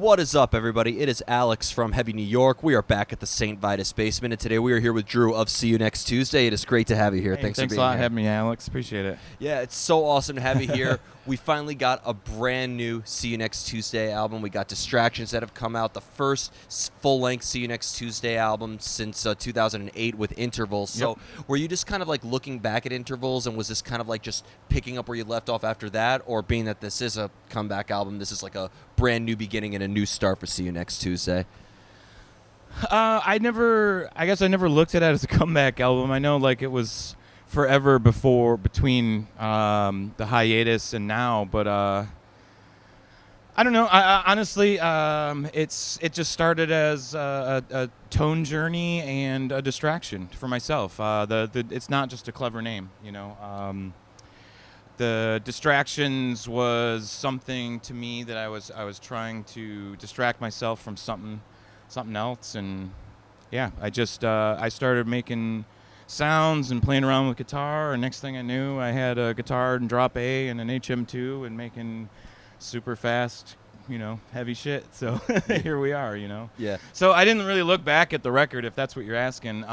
What is up, everybody? It is Alex from Heavy New York. We are back at the St. Vitus Basement, and today we are here with Drew of See You Next Tuesday. It is great to have you here. Hey, Thanks for being a lot here. for having me, Alex. Appreciate it. Yeah, it's so awesome to have you here. We finally got a brand new See You Next Tuesday album. We got Distractions that have come out, the first full-length See You Next Tuesday album since 2008 with Intervals. So were you just kind of like looking back at Intervals, and was this kind of like just picking up where you left off after that? Or being that this is a comeback album, this is like a brand new beginning and a new start for See You Next Tuesday? I guess I never looked at it as a comeback album. I know like it was forever between the hiatus and now, but I don't know. I honestly, it just started as a tone journey and a distraction for myself. It's not just a clever name, you know. The Distractions was something to me that I was trying to distract myself from something else, and yeah, I started making sounds and playing around with guitar, and next thing I knew, I had a guitar and drop A and an HM2 and making super fast, heavy shit. So here we are, Yeah. So I didn't really look back at the record, if that's what you're asking.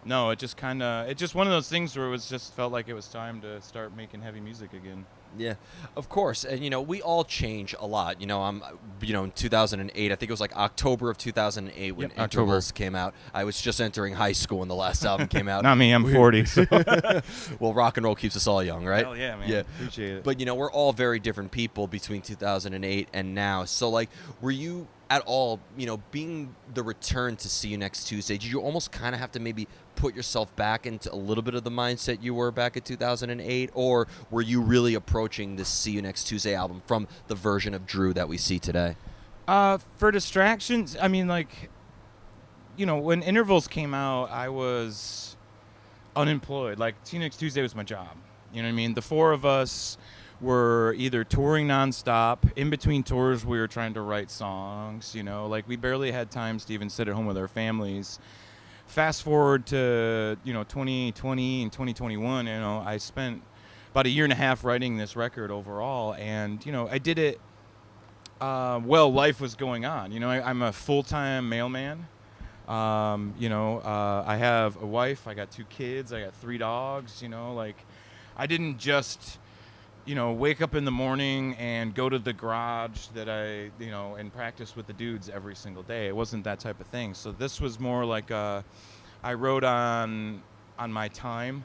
No, it's just one of those things where it was just felt like it was time to start making heavy music again. Yeah, of course. And, we all change a lot. I'm, in 2008, I think it was like October of 2008 when Intervals came out. I was just entering high school when the last album came out. Not me, I'm 40. So. Well, rock and roll keeps us all young, right? Hell yeah, man. Yeah. Appreciate it. But, we're all very different people between 2008 and now. So, like, were you at all, being the return to See You Next Tuesday, did you almost kind of have to maybe put yourself back into a little bit of the mindset you were back in 2008, or were you really approaching this See You Next Tuesday album from the version of Drew that we see today? For Distractions, I mean, like, when Intervals came out, I was unemployed. Like, See You Next Tuesday was my job. You know what I mean? The four of us were either touring nonstop. In between tours, we were trying to write songs. Like, we barely had times to even sit at home with our families. Fast forward to 2020 and 2021. I spent about a year and a half writing this record overall, and I did it while life was going on. I'm a full-time mailman. I have a wife. I got 2 kids. I got 3 dogs. Like, I didn't just wake up in the morning and go to the garage that and practice with the dudes every single day. It wasn't that type of thing. So this was more like I wrote on my time.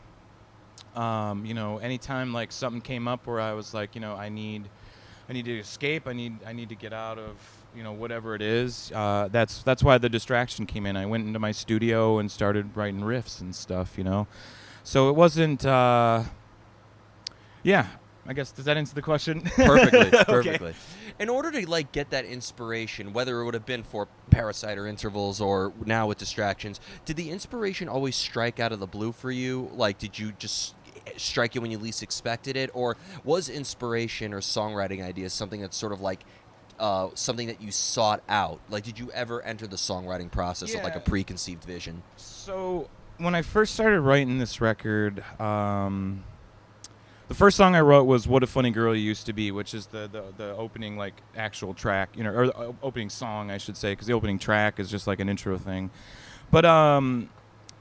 Anytime like something came up where I was like, I need to escape. I need to get out of whatever it is. That's why the Distraction came in. I went into my studio and started writing riffs and stuff. So it wasn't. Yeah. I guess, does that answer the question? Perfectly. Okay. In order to get that inspiration, whether it would have been for Parasite or Intervals or now with Distractions, did the inspiration always strike out of the blue for you? Like, did you just strike you when you least expected it, or was inspiration or songwriting ideas something that's sort of like something that you sought out? Like, did you ever enter the songwriting process of like a preconceived vision? So when I first started writing this record, the first song I wrote was "What a Funny Girl You Used to Be," which is the opening like actual track, or the opening song, I should say, because the opening track is just like an intro thing. But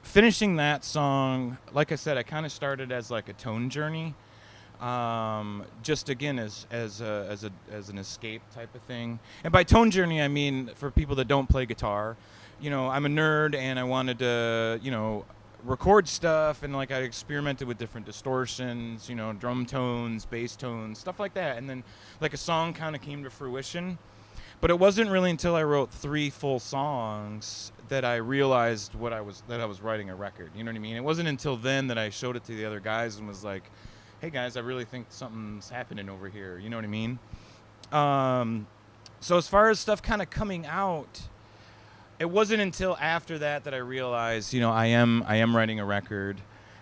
finishing that song, like I said, I kind of started as like a tone journey, just again as an escape type of thing. And by tone journey, I mean for people that don't play guitar, I'm a nerd and I wanted to record stuff, and like I experimented with different distortions, drum tones, bass tones, stuff like that, and then like a song kind of came to fruition. But it wasn't really until I wrote 3 full songs that I realized that I was writing a record. You know what I mean? It wasn't until then that I showed it to the other guys and was like, "Hey guys, I really think something's happening over here." You know what I mean? So as far as stuff kind of coming out, it wasn't until after that I realized, I am writing a record,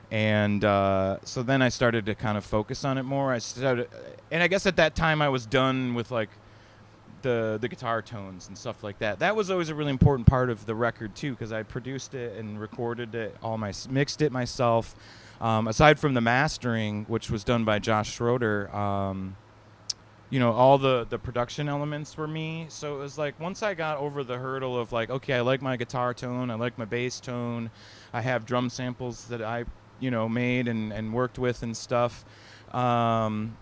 and so then I started to kind of focus on it more. And I guess at that time I was done with like the guitar tones and stuff like that. That was always a really important part of the record too, because I produced it and recorded it, mixed it myself. Aside from the mastering, which was done by Josh Schroeder, all the production elements were me. So it was like once I got over the hurdle of like, okay, I like my guitar tone, I like my bass tone, I have drum samples that I made and worked with and stuff. From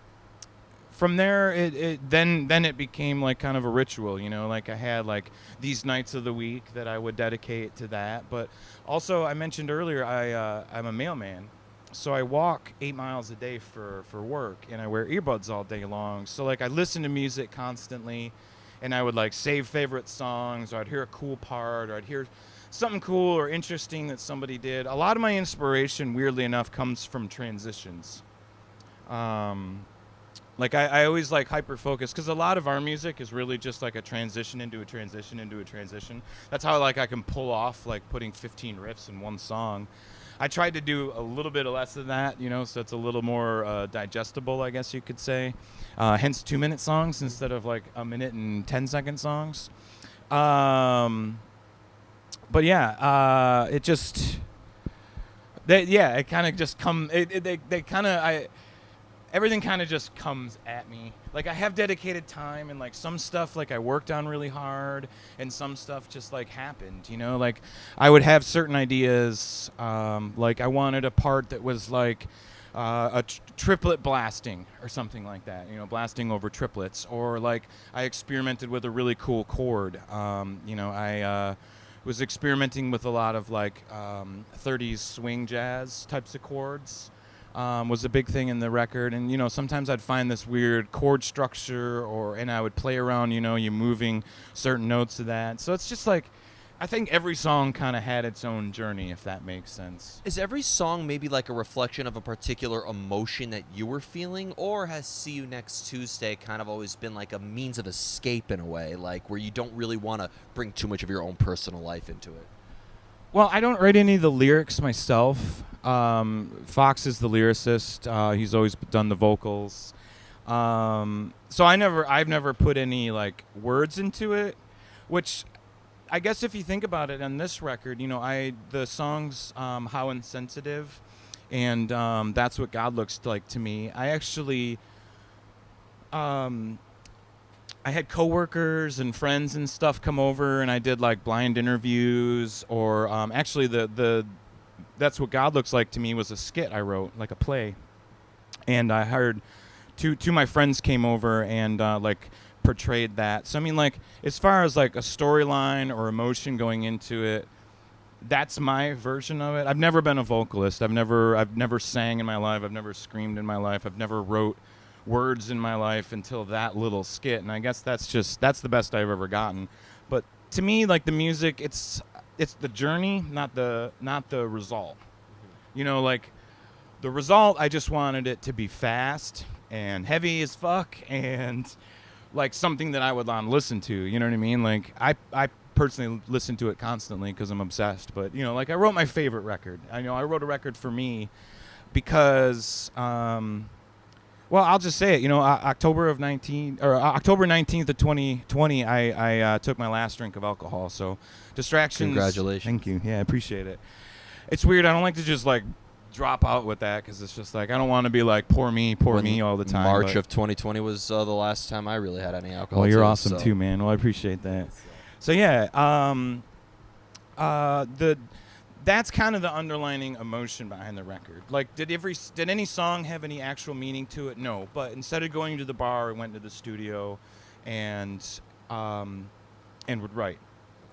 there, then it became like kind of a ritual, like I had like these nights of the week that I would dedicate to that. But also, I mentioned earlier, I'm a mailman, so I walk 8 miles a day for work, and I wear earbuds all day long. So like I listen to music constantly, and I would like save favorite songs, or I'd hear a cool part, or I'd hear something cool or interesting that somebody did. A lot of my inspiration, weirdly enough, comes from transitions. Like I always like hyper focus, because a lot of our music is really just like a transition into a transition into a transition. That's how like I can pull off like putting 15 riffs in one song. I tried to do a little bit less of that, so it's a little more digestible, I guess you could say. Hence 2-minute songs instead of like a minute and 10-second songs. But yeah, it just, it kind of just everything kind of just comes at me. Like I have dedicated time, and like some stuff like I worked on really hard, and some stuff just like happened, like I would have certain ideas, like I wanted a part that was like triplet blasting or something like that, blasting over triplets, or like I experimented with a really cool chord. I was experimenting with a lot of like 30s swing jazz types of chords. Was a big thing in the record, and sometimes I'd find this weird chord structure, and I would play around, you moving certain notes of that. So it's just like, I think every song kind of had its own journey, if that makes sense. Is every song maybe like a reflection of a particular emotion that you were feeling, or has See You Next Tuesday kind of always been like a means of escape in a way, like where you don't really want to bring too much of your own personal life into it? Well, I don't write any of the lyrics myself. Fox is the lyricist. He's always done the vocals. So I've never put any like words into it, which I guess if you think about it, on this record, the songs How Insensitive and That's What God Looks Like to Me, I actually I had coworkers and friends and stuff come over, and I did like blind interviews, or actually the That's What God Looks Like to Me was a skit I wrote, like a play, and I hired two of my friends came over and like portrayed that. So I mean, like as far as like a storyline or emotion going into it, that's my version of it. I've never been a vocalist. I've never sang in my life. I've never screamed in my life. I've never wrote words in my life until that little skit, and I guess that's the best I've ever gotten. But to me, like the music, it's the journey, not the result. Like the result, I just wanted it to be fast and heavy as fuck, and like something that I would want to listen to. You know what I mean? Like I personally listen to it constantly because I'm obsessed. But like I wrote my favorite record. I wrote a record for me because well, I'll just say it. October 19th of 2020, I took my last drink of alcohol. So, distractions. Congratulations. Thank you. Yeah, I appreciate it. It's weird. I don't like to just like drop out with that, because it's just like I don't want to be like poor me all the time. March of 2020 was the last time I really had any alcohol. Well, you're awesome too, man. Well, I appreciate that. So yeah, that's kind of the underlining emotion behind the record. Like, did any song have any actual meaning to it? No. But instead of going to the bar, I went to the studio and would write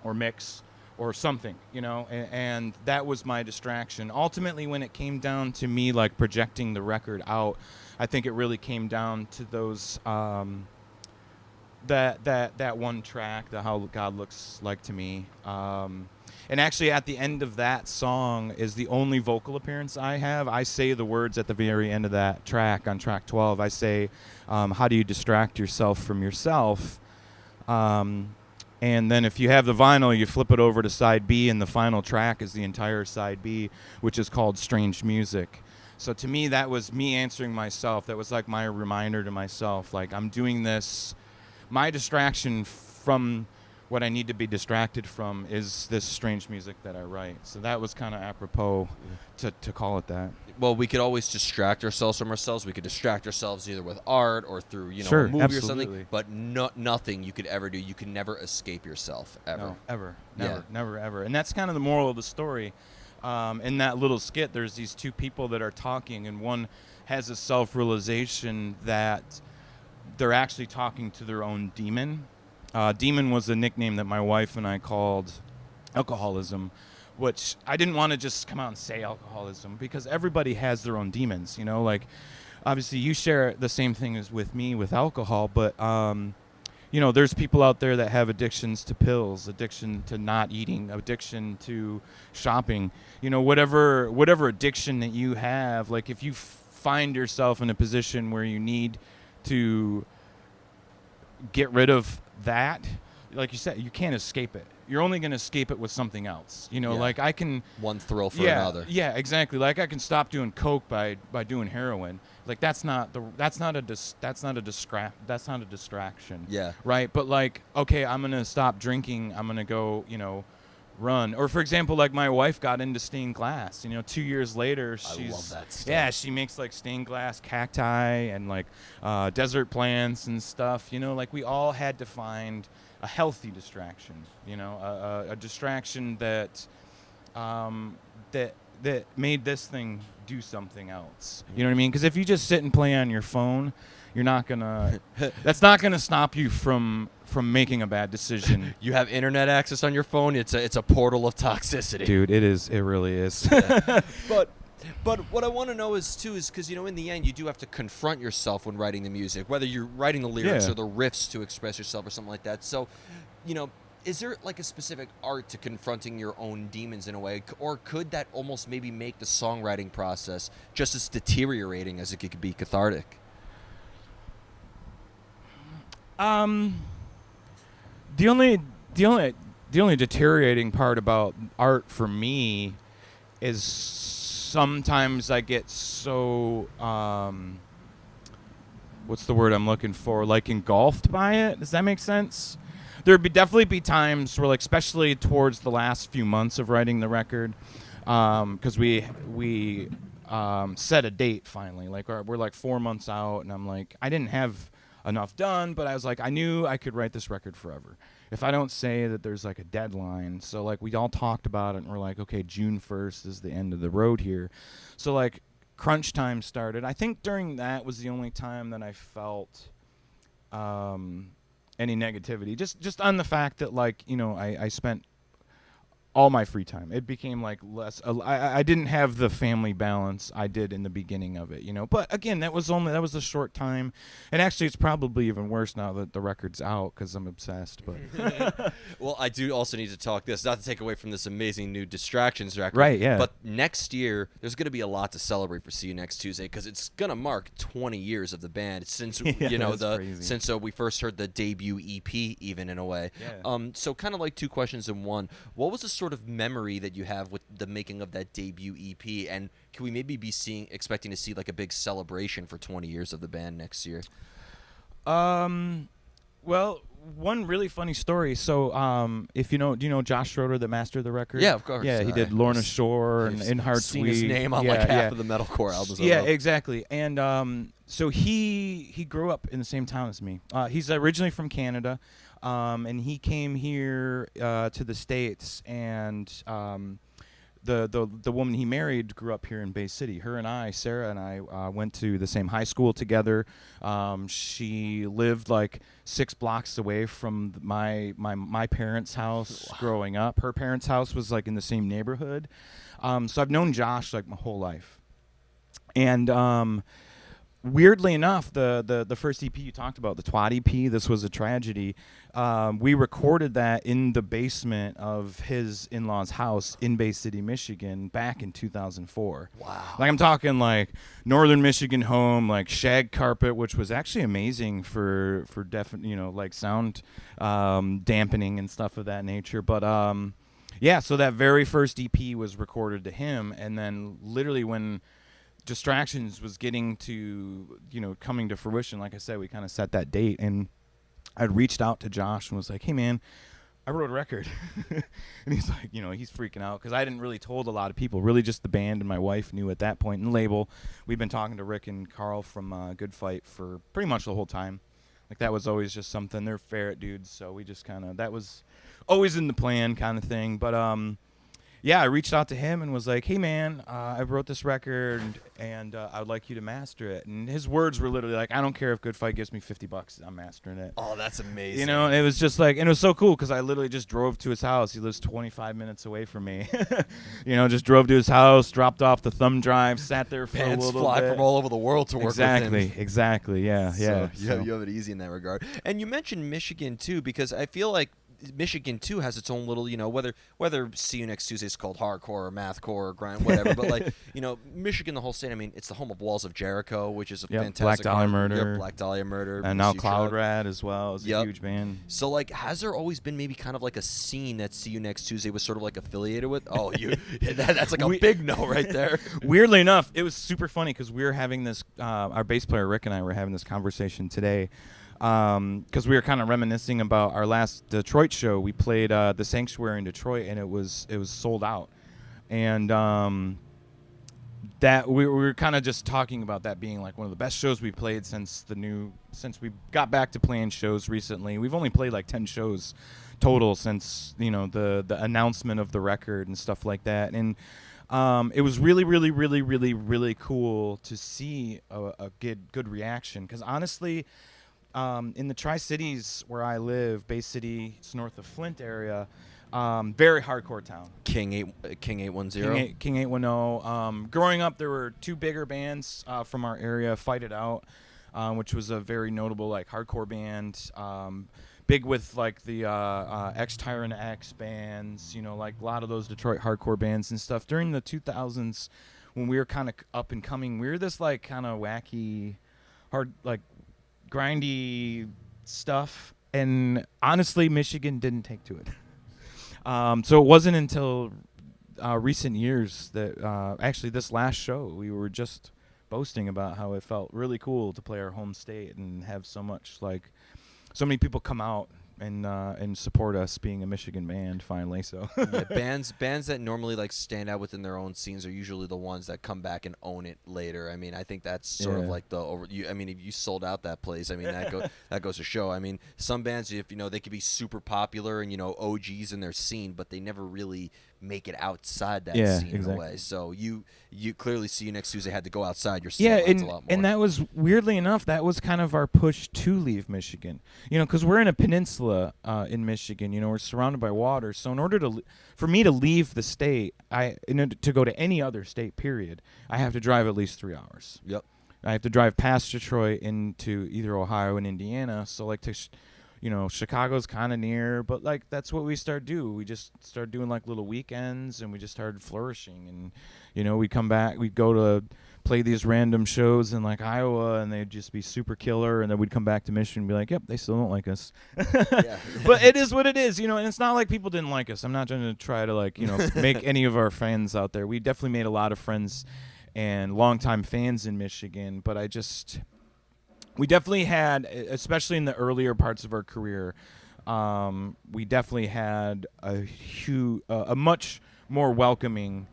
or mix or something, and that was my distraction. Ultimately, when it came down to me like projecting the record out, I think it really came down to those that one track, the How God Looks Like to Me. And actually, at the end of that song is the only vocal appearance I have. I say the words at the very end of that track, on track 12. I say, how do you distract yourself from yourself? And then if you have the vinyl, you flip it over to side B, and the final track is the entire side B, which is called Strange Music. So to me, that was me answering myself. That was like my reminder to myself, like I'm doing this. My distraction from what I need to be distracted from is this strange music that I write. So that was kind of apropos to call it that. Well, we could always distract ourselves from ourselves. We could distract ourselves either with art or through, Sure, a movie absolutely. or something. But nothing you could ever do. You can never escape yourself, ever. No, ever. Yeah. Never, never, ever. And that's kind of the moral of the story. In that little skit, there's these two people that are talking, and one has a self-realization that they're actually talking to their own demon. Demon was a nickname that my wife and I called alcoholism, which I didn't want to just come out and say alcoholism, because everybody has their own demons, like obviously you share the same thing as with me with alcohol, but there's people out there that have addictions to pills, addiction to not eating, addiction to shopping, whatever addiction that you have. Like if you find yourself in a position where you need to get rid of that, like you said, you can't escape it. You're only going to escape it with something else. Like I can one thrill for another. Yeah, exactly. Like I can stop doing coke by doing heroin. Like that's not a distraction. Yeah. Right? But like, okay, I'm going to stop drinking. I'm going to go, run. Or for example, like my wife got into stained glass. 2 years later, I love that stuff. Yeah, she makes like stained glass cacti and like desert plants and stuff. Like we all had to find a healthy distraction. A distraction that that made this thing do something else. You know what I mean? Because if you just sit and play on your phone, you're not gonna. That's not gonna stop you from making a bad decision. You have internet access on your phone. It's a portal of toxicity. Dude, it is. It really is. But what I want to know is because in the end you do have to confront yourself when writing the music, whether you're writing the lyrics or the riffs to express yourself or something like that. So, is there like a specific art to confronting your own demons in a way, or could that almost maybe make the songwriting process just as deteriorating as it could be cathartic? The only deteriorating part about art for me is sometimes I get so what's the word I'm looking for? Like engulfed by it. Does that make sense? There'd definitely be times where, like, especially towards the last few months of writing the record, because we set a date finally. Like we're like 4 months out, and I'm like, I didn't have enough done, but I was like, I knew I could write this record forever if I don't say that there's like a deadline. So like we all talked about it, and we're like, okay, June 1st is the end of the road here. So like crunch time started. I think during that was the only time that I felt any negativity, just on the fact that like I spent all my free time. It became like less. I didn't have the family balance I did in the beginning of it, But again, that was a short time, and actually, it's probably even worse now that the record's out because I'm obsessed. But well, I do also need to talk this, not to take away from this amazing new Distractions record. Right, yeah. But next year, there's going to be a lot to celebrate for See You Next Tuesday, because it's going to mark 20 years of the band since since we first heard the debut EP, even in a way. Yeah. So kind of like two questions in one. What was the sort of memory that you have with the making of that debut EP, and can we maybe be expecting to see like a big celebration for 20 years of the band next year? Well, one really funny story. So, if do you know Josh Schroeder that mastered the record? Yeah, of course. Yeah, he did Lorna Shore and In Hard seen Sweet. his name on like half of the metalcore albums. Yeah, exactly. And so he grew up in the same town as me. He's originally from Canada, and he came here to the States, and the woman he married grew up here in Bay City. Sarah and I went to the same high school together. She lived like 6 blocks away from my parents' house growing up. Her parents' house was like in the same neighborhood. So I've known Josh like my whole life. And weirdly enough, the first EP you talked about, the Twat EP, This Was a Tragedy, we recorded that in the basement of his in-laws' house in Bay City, Michigan, back in 2004. Wow. Like I'm talking like northern Michigan home, like shag carpet, which was actually amazing for like sound dampening and stuff of that nature. But yeah, so that very first EP was recorded to him, and then literally when Distractions was getting to, coming to fruition, like I said, we kind of set that date, and I'd reached out to Josh and was like, hey man, I wrote a record. And he's like, he's freaking out because I didn't really told a lot of people. Really just the band and my wife knew at that point, and the label. We've been talking to Rick and Carl from Good Fight for pretty much the whole time. Like, that was always just something. They're ferret dudes, so we just kind of, that was always in the plan kind of thing. But yeah, I reached out to him and was like, hey, man, I wrote this record, and I would like you to master it. And his words were literally like, I don't care if Good Fight gives me $50, I'm mastering it. Oh, that's amazing. It was just like, and it was so cool because I literally just drove to his house. He lives 25 minutes away from me. Just drove to his house, dropped off the thumb drive, sat there for a little bit. Fly from all over the world to work with him. Exactly, yeah. So you have it easy in that regard. And you mentioned Michigan, too, because I feel like Michigan too has its own little, whether See You Next Tuesday is called hardcore or mathcore or grind, whatever. But like, Michigan, the whole state. I mean, it's the home of Walls of Jericho, which is a fantastic. Black Dahlia Murder. Yep, Black Dahlia Murder. And now Cloud Rat as well is a huge band. So like, has there always been maybe kind of like a scene that See You Next Tuesday was sort of like affiliated with? Oh, that's like a big no right there. Weirdly enough, it was super funny because we were having this. Our bass player Rick and I were having this conversation today. Because we were kind of reminiscing about our last Detroit show. We played the Sanctuary in Detroit, and it was sold out. And that we were kind of just talking about that being like one of the best shows we played since we got back to playing shows recently. We've only played like 10 shows total since the announcement of the record and stuff like that. And it was really, really, really, really, really cool to see a good reaction. Because honestly, in the Tri-Cities where I live, Bay City, it's north of Flint area, very hardcore town. King 810. King 810. Growing up, there were two bigger bands from our area, Fight It Out, which was a very notable like hardcore band. Big with like the X Tyrant X bands, like a lot of those Detroit hardcore bands and stuff. During the 2000s, when we were kind of up and coming, we were this like kind of wacky, hard like grindy stuff, and honestly Michigan didn't take to it. So it wasn't until recent years that actually this last show we were just boasting about how it felt really cool to play our home state and have so many people come out and support us being a Michigan band finally. So yeah, bands that normally like stand out within their own scenes are usually the ones that come back and own it later. I mean, I think that's sort of like if you sold out that place, I mean that goes to show. I mean, some bands, if they could be super popular and OGs in their scene, but they never really make it outside that scene in a way. So you clearly See You Next Tuesday had to go outside your scene a lot more. And that was, weirdly enough, that was kind of our push to leave Michigan. Because we're in a peninsula in Michigan. We're surrounded by water. So in order for me to leave the state, in order to go to any other state, period, I have to drive at least 3 hours. Yep. I have to drive past Detroit into either Ohio and Indiana. So like to Chicago's kind of near, but like that's what we start do. We just start doing like little weekends, and we just started flourishing. And we come back, we'd go to play these random shows in like Iowa, and they'd just be super killer. And then we'd come back to Michigan and be like, yep, they still don't like us. Yeah. But it is what it is, and it's not like people didn't like us. I'm not trying to try to like make any of our fans out there. We definitely made a lot of friends and longtime fans in Michigan, but we definitely had, especially in the earlier parts of our career, we definitely had a much more welcoming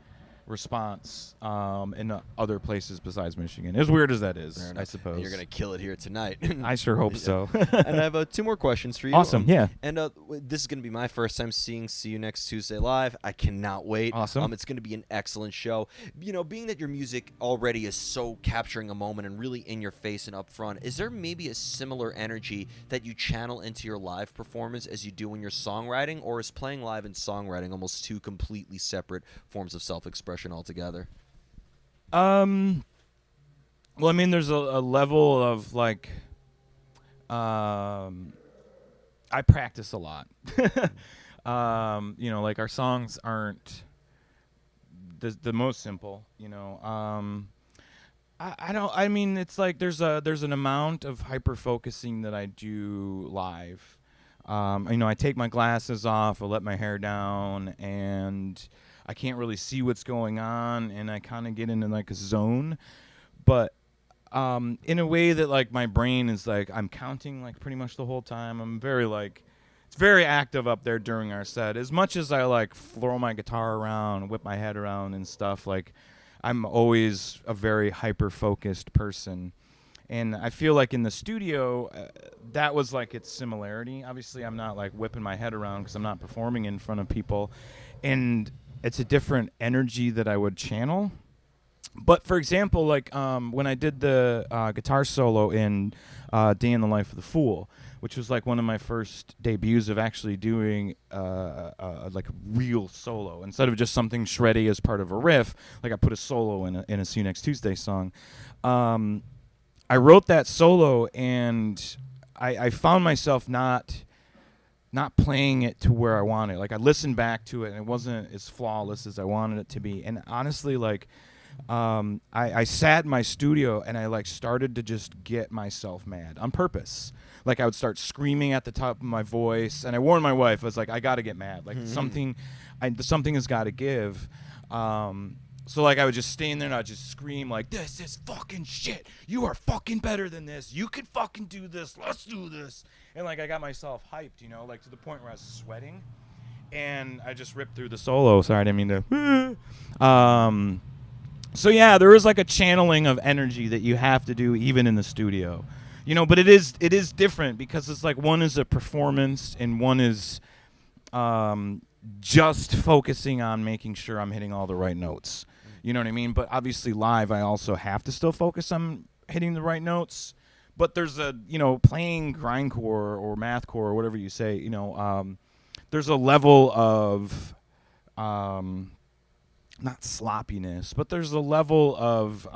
response in other places besides Michigan. As weird as that is, I suppose. And you're going to kill it here tonight. I sure hope so. And I have 2 more questions for you. Awesome, yeah. And this is going to be my first time seeing See You Next Tuesday live. I cannot wait. Awesome. It's going to be an excellent show. Being that your music already is so capturing a moment and really in your face and up front, is there maybe a similar energy that you channel into your live performance as you do in your songwriting, or is playing live and songwriting almost 2 completely separate forms of self-expression altogether? Well, I mean, there's a level of like, I practice a lot. Like our songs aren't the most simple. I mean, it's like there's an amount of hyper focusing that I do live. I take my glasses off, I let my hair down, and I can't really see what's going on, and I kind of get into like a zone, but in a way that like my brain is like I'm counting like pretty much the whole time. I'm very like it's very active up there during our set. As much as I like throw my guitar around, whip my head around and stuff, like I'm always a very hyper-focused person. And I feel like in the studio, that was like its similarity. Obviously, I'm not like whipping my head around because I'm not performing in front of people. And it's a different energy that I would channel. But for example, like when I did the guitar solo in Day in the Life of the Fool, which was like one of my first debuts of actually doing like a real solo instead of just something shreddy as part of a riff. Like I put a solo in a See You Next Tuesday song. I wrote that solo and I found myself not playing it to where I wanted. Like I listened back to it and it wasn't as flawless as I wanted it to be. And honestly, like I sat in my studio and I like started to just get myself mad on purpose. Like I would start screaming at the top of my voice, and I warned my wife. I was like, I got to get mad. Like something has got to give. So like I would just stand there and I'd just scream like, this is fucking shit. You are fucking better than this. You can fucking do this. Let's do this. And like I got myself hyped, you know, like to the point where I was sweating. And I just ripped through the solo. Sorry, I didn't mean to. So yeah, there is like a channeling of energy that you have to do even in the studio. You know, but it is different because it's like one is a performance and one is just focusing on making sure I'm hitting all the right notes. You know what I mean? But obviously live, I also have to still focus on hitting the right notes. But there's a, you know, playing grindcore or mathcore or whatever you say, you know, there's a level of, not sloppiness, but there's a level of,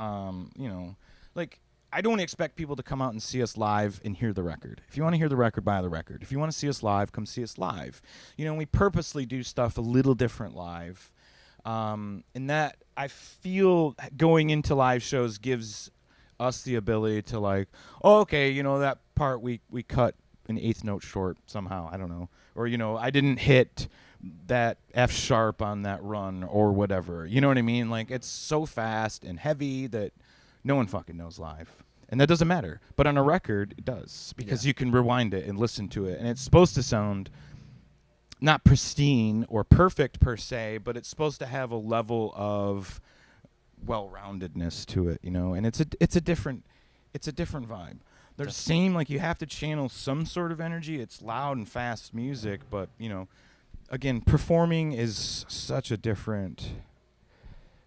you know, like, I don't expect people to come out and see us live and hear the record. If you want to hear the record, buy the record. If you want to see us live, come see us live. You know, we purposely do stuff a little different live. And that, I feel, going into live shows gives us the ability to like, oh, okay, you know, that part we cut an eighth note short somehow. I don't know. Or, you know, I didn't hit that F sharp on that run or whatever. You know what I mean? Like, it's so fast and heavy that no one fucking knows live. And that doesn't matter. But on a record, it does. Because you can rewind it and listen to it. And it's supposed to sound not pristine or perfect per se, but it's supposed to have a level of well-roundedness to it, you know. And it's a different vibe. They're the same, like you have to channel some sort of energy. It's loud and fast music, but, you know, again, performing is such a different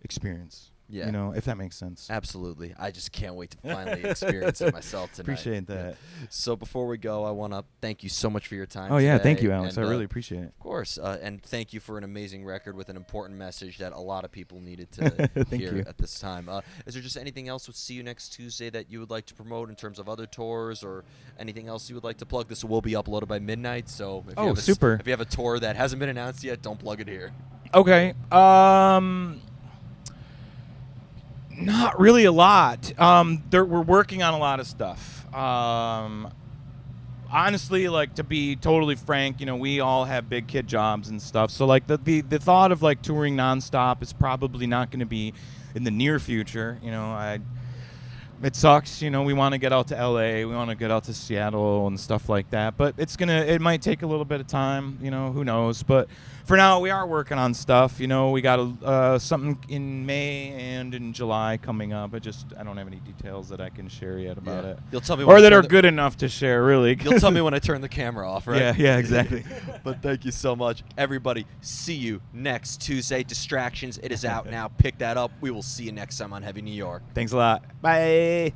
experience. Yeah. You know, if that makes sense. Absolutely. I just can't wait to finally experience it myself tonight. Appreciate that. So before we go, I want to thank you so much for your time yeah, thank you, Alex. And, I really appreciate it. Of course. And thank you for an amazing record with an important message that a lot of people needed to hear at this time. Is there just anything else with See You Next Tuesday that you would like to promote in terms of other tours or anything else you would like to plug? This will be uploaded by midnight, so if you have super. If you have a tour that hasn't been announced yet, don't plug it here. Okay. Not really a lot. We're working on a lot of stuff. Honestly, like, to be totally frank, you know, we all have big kid jobs and stuff. So like the thought of like touring nonstop is probably not going to be in the near future. You know, it sucks. You know, we want to get out to LA, we want to get out to Seattle and stuff like that. But it might take a little bit of time. You know, who knows? But for now, we are working on stuff. You know, we got something in May and in July coming up. I don't have any details that I can share yet about it. You'll tell me, or that are good enough to share, really. You'll tell me when I turn the camera off, right? Yeah, exactly. But thank you so much, everybody. See you next Tuesday. Distractions. It is out now. Pick that up. We will see you next time on Heavy New York. Thanks a lot. Bye.